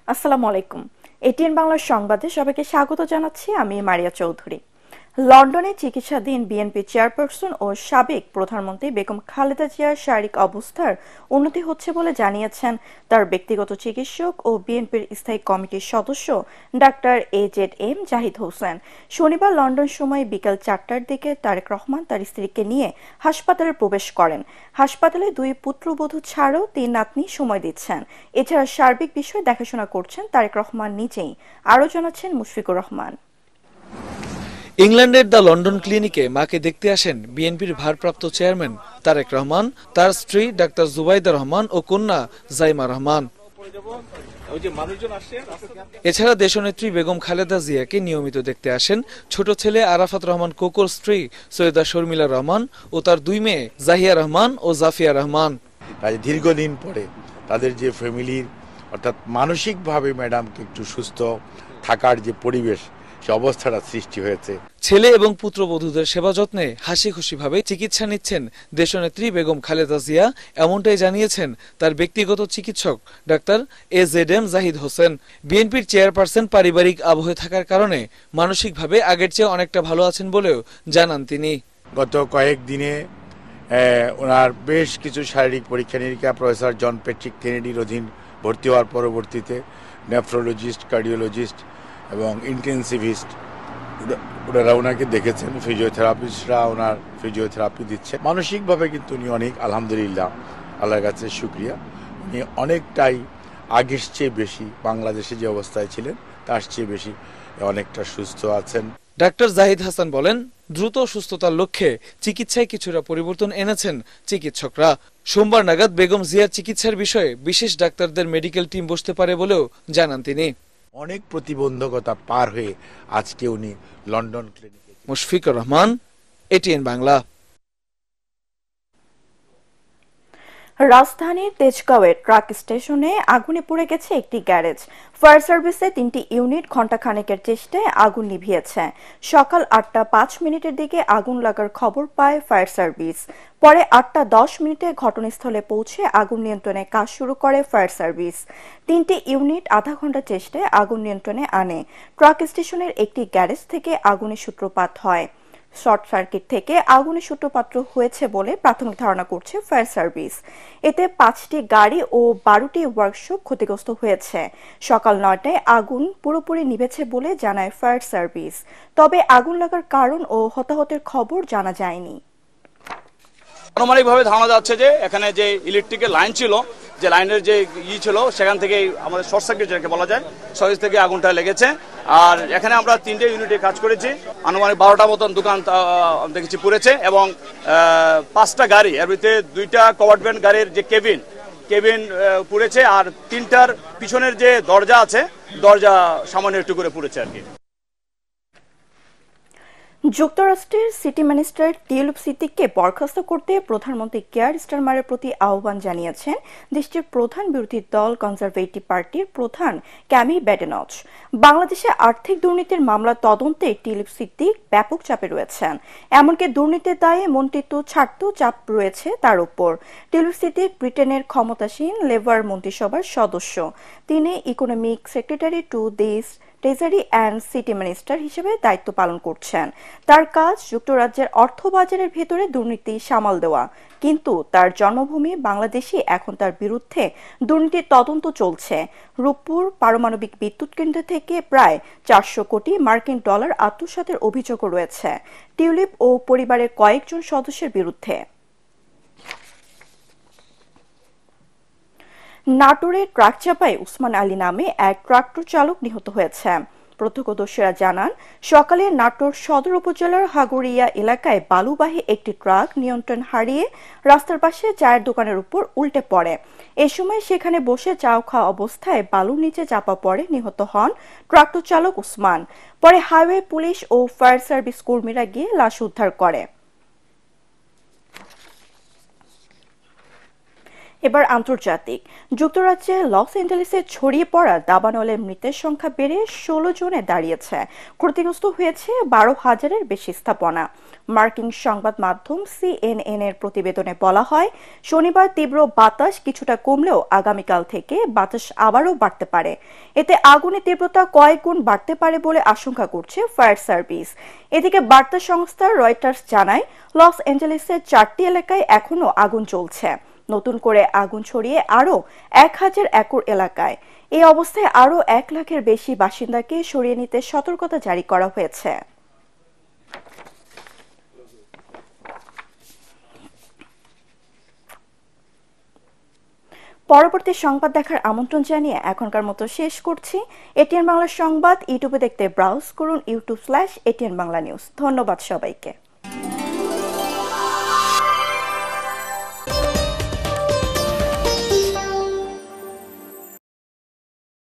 আসসালামু আলাইকুম। এটিএন বাংলার সংবাদে সবাইকে স্বাগত জানাচ্ছি। আমি মারিয়া চৌধুরী। লন্ডনে চিকিৎসাধীন বিএনপি চেয়ারপারসন ও সাবেক প্রধানমন্ত্রী বেগম খালেদা জিয়ার শারীরিক অবস্থার উন্নতি হচ্ছে বলে জানিয়েছেন তার ব্যক্তিগত চিকিৎসক ও বিএনপির স্থায়ী কমিটির সদস্য ডাক্তার AZM জাহিদ হোসেন। শনিবার লন্ডন সময় বিকেল 4টার দিকে তারেক রহমান তার স্ত্রীকে নিয়ে হাসপাতালে প্রবেশ করেন। হাসপাতালে 2 পুত্রবধূ ছাড়াও 3 নাতনি সময় দিচ্ছেন। এছাড়া সার্বিক বিষয় দেখাশোনা করছেন তারেক রহমান নিজেই। আরও জানাচ্ছেন মুশফিকুর রহমান। ইংল্যান্ডের দ্য লন্ডন ক্লিনিকে মাকে দেখতে আসেন বিএনপির ভারপ্রাপ্ত চেয়ারম্যান তারেক রহমান, তার স্ত্রী ডাক্তার জুবাইদা রহমান ও কন্যা জাইমা রহমান। এছাড়া দেশনেত্রী বেগম খালেদা জিয়াকে নিয়মিত দেখতে আসেন ছোট ছেলে আরাফাত রহমান কোকোর স্ত্রী সৈয়দা শর্মিলা রহমান ও তার 2 মেয়ে জাহিয়া রহমান ও জাফিয়া রহমান। দীর্ঘদিন পরে তাদের যে ফ্যামিলির অর্থাৎ মানসিকভাবে ম্যাডামকে একটু সুস্থ থাকার যে পরিবেশ, সে অবস্থাটা সৃষ্টি হয়েছে। ছেলে এবং পুত্রবধূদের সেবা যত্নে হাসি খুশিভাবে চিকিৎসা নিচ্ছেন দেশনেত্রী বেগম খালেদা জিয়া, এমনটাই জানিয়েছেন তার ব্যক্তিগত চিকিৎসক ডাক্তার AZM জাহিদ হোসেন। বিএনপির চেয়ারপারসন পারিবারিক আবহে থাকার কারণে মানসিকভাবে আগের চেয়ে অনেকটা ভালো আছেন বলেও জানান তিনি। গত কয়েকদিনে ওনার বেশ কিছু শারীরিক পরীক্ষা নিরীক্ষা প্রফেসর জন প্যাট্রিক কেনেডির অধীন ভর্তি হওয়ার পরবর্তীতে নেফ্রোলজিস্ট, কার্ডিওলজিস্ট এবং ইন্টেন্সিভিস্ট ওনারা ওনাকে দেখেছেন। ফিজিওথেরাপিস্টরা ওনার ফিজিওথেরাপি দিচ্ছে। মানসিকভাবে কিন্তু উনি অনেক, আলহামদুলিল্লাহ, আল্লাহর কাছে শুকরিয়া, উনি অনেকটাই আগের চেয়ে বেশি, বাংলাদেশে যে অবস্থায় ছিলেন তার চেয়ে বেশি অনেকটা সুস্থ আছেন। ডাক্তার জাহিদ হাসান বলেন, দ্রুত সুস্থতার লক্ষ্যে চিকিৎসায় কিছুটা পরিবর্তন এনেছেন চিকিৎসকরা। সোমবার নাগাদ বেগম জিয়ার চিকিৎসার বিষয়ে বিশেষ ডাক্তারদের মেডিকেল টিম বসতে পারে বলেও জানান তিনি। অনেক প্রতিবন্ধকতা পার হয়ে আজকে উনি লন্ডন ক্লিনিকে। মুশফিকুর রহমান, এটিএন বাংলা। রাজধানীর তেজগাঁওয়ের ট্রাক স্টেশনে আগুনে পুড়ে গেছে একটি গ্যারেজ। ফায়ার সার্ভিসে 3টি ইউনিট ঘণ্টাখানেকের চেষ্টায় আগুন নিভিয়েছে। সকাল 8টা 5 দিকে আগুন লাগার খবর পায় ফায়ার সার্ভিস। পরে 8টা 10 ঘটনাস্থলে পৌঁছে আগুন নিয়ন্ত্রণে কাজ শুরু করে ফায়ার সার্ভিস। 3টি ইউনিট আধা ঘন্টা চেষ্টায় আগুন নিয়ন্ত্রণে আনে। ট্রাক স্টেশনের একটি গ্যারেজ থেকে আগুনের সূত্রপাত হয়। শর্ট সার্কিট থেকে আগুনের সূত্রপাত হয়েছে বলে প্রাথমিক ধারণা করছে ফায়ার সার্ভিস। এতে 5টি গাড়ি ও 12টি ওয়ার্কশপ ক্ষতিগ্রস্ত হয়েছে। সকাল 9টায় আগুন পুরোপুরি নিভেছে বলে জানায় ফায়ার সার্ভিস। তবে আগুন লাগার কারণ ও হতাহতের খবর জানা যায়নি। আনুমানিকভাবে ধারণা যাচ্ছে যে এখানে যে ইলেকট্রিকের লাইন ছিল, যে লাইনের যে ছিল, সেখান থেকে আমাদের শর্ট সার্কিট যেটাকে বলা যায়, সহজ থেকে আগুনটা লেগেছে। আর এখানে আমরা 3টে ইউনিটে কাজ করেছি। আনুমানিক 12টা মতন দোকান দেখেছি পুড়েছে এবং 5টা গাড়ি, এর ভিতরে 2টা কভার্ড ভ্যান গাড়ির যে কেবিন পুড়েছে, আর 3টার পিছনের যে দরজা আছে, দরজা সামান্য একটু করে পুড়েছে আর কি। যুক্তরাষ্ট্রের সিটি মিনিস্টার টিউলিপ সিদ্দিককে বরখাস্ত করতে প্রধানমন্ত্রী কেয়ার স্টারমারের প্রতি আহ্বান জানিয়েছেন দেশটির প্রধান বিরোধী দল কনজারভেটিভ পার্টির প্রধান ক্যামি ব্যাডেনচ। বাংলাদেশে আর্থিক দুর্নীতির মামলা তদন্তে টিউলিপ সিদ্দিক ব্যাপক চাপে রয়েছেন। এমনকি দুর্নীতির দায়ে মন্ত্রিত্ব ছাড়তেও চাপ রয়েছে তার উপর। টিউলিপ সিদ্দিক ব্রিটেনের ক্ষমতাসীন লেবার মন্ত্রিসভার সদস্য। তিনি economic secretary to this treasury and city minister হিসেবে দায়িত্ব পালন করছেন। তার কাজ যুক্তরাজ্যের অর্থবাজারের ভেতরে দুর্নীতি সামাল দেওয়া, কিন্তু তার জন্মভূমি বাংলাদেশে এখন তার বিরুদ্ধে দুর্নীতির তদন্ত চলছে। রূপপুর পারমাণবিক বিদ্যুৎ কেন্দ্র থেকে প্রায় 400 কোটি মার্কিন ডলার আত্মসাতের অভিযোগও রয়েছে টিউলিপ ও পরিবারের কয়েকজন সদস্যের বিরুদ্ধে। নাটোরে ট্রাক চাপায় উসমান আলী নামে এক ট্রাক্টর চালক নিহত হয়েছে। প্রত্যক্ষদর্শীরা জানান, সকালে নাটোর সদর উপজেলার হাগুরিয়া এলাকায় বালুবাহী একটি ট্রাক নিয়ন্ত্রণ হারিয়ে রাস্তার পাশে চায়ের দোকানের উপর উল্টে পড়ে। এ সময় সেখানে বসে চা খাওয়া অবস্থায় বালুর নিচে চাপা পড়ে নিহত হন ট্রাক্টর চালক উসমান। পরে হাইওয়ে পুলিশ ও ফায়ার সার্ভিস কর্মীরা গিয়ে লাশ উদ্ধার করে। এবার আন্তর্জাতিক। যুক্তরাজ্যে লস অ্যাঞ্জেলেসে ছড়িয়ে পড়া দাবানলে মৃতের সংখ্যা বেড়ে 16 জনে দাঁড়িয়েছে। ক্ষতিগ্রস্ত হয়েছে 12,000-এর বেশি স্থাপনা। মার্কিন সংবাদ মাধ্যম CNN এর প্রতিবেদনে বলা হয়, শনিবার তীব্র বাতাস কিছুটা কমলেও আগামীকাল থেকে বাতাস আবারও বাড়তে পারে। এতে আগুনের তীব্রতা কয়েক গুণ বাড়তে পারে বলে আশঙ্কা করছে ফায়ার সার্ভিস। এদিকে বার্তা সংস্থা রয়টার্স জানায়, লস অ্যাঞ্জেলেসের 4টি এলাকায় এখনও আগুন চলছে। নতুন করে আগুন ছড়িয়ে আরও 1000 একর এলাকায়। এই অবস্থায় আরও 1 লাখের বেশি বাসিন্দাকে সরিয়ে নিতে সতর্কতা জারি করা হয়েছে। পরবর্তী সংবাদ দেখার আমন্ত্রণ জানিয়ে এখনকার মতো শেষ করছি। এটিএন বাংলা সংবাদ ইউটিউবে দেখতে ব্রাউজ করুন youtube/ATN বাংলা নিউজ। ধন্যবাদ সবাইকে।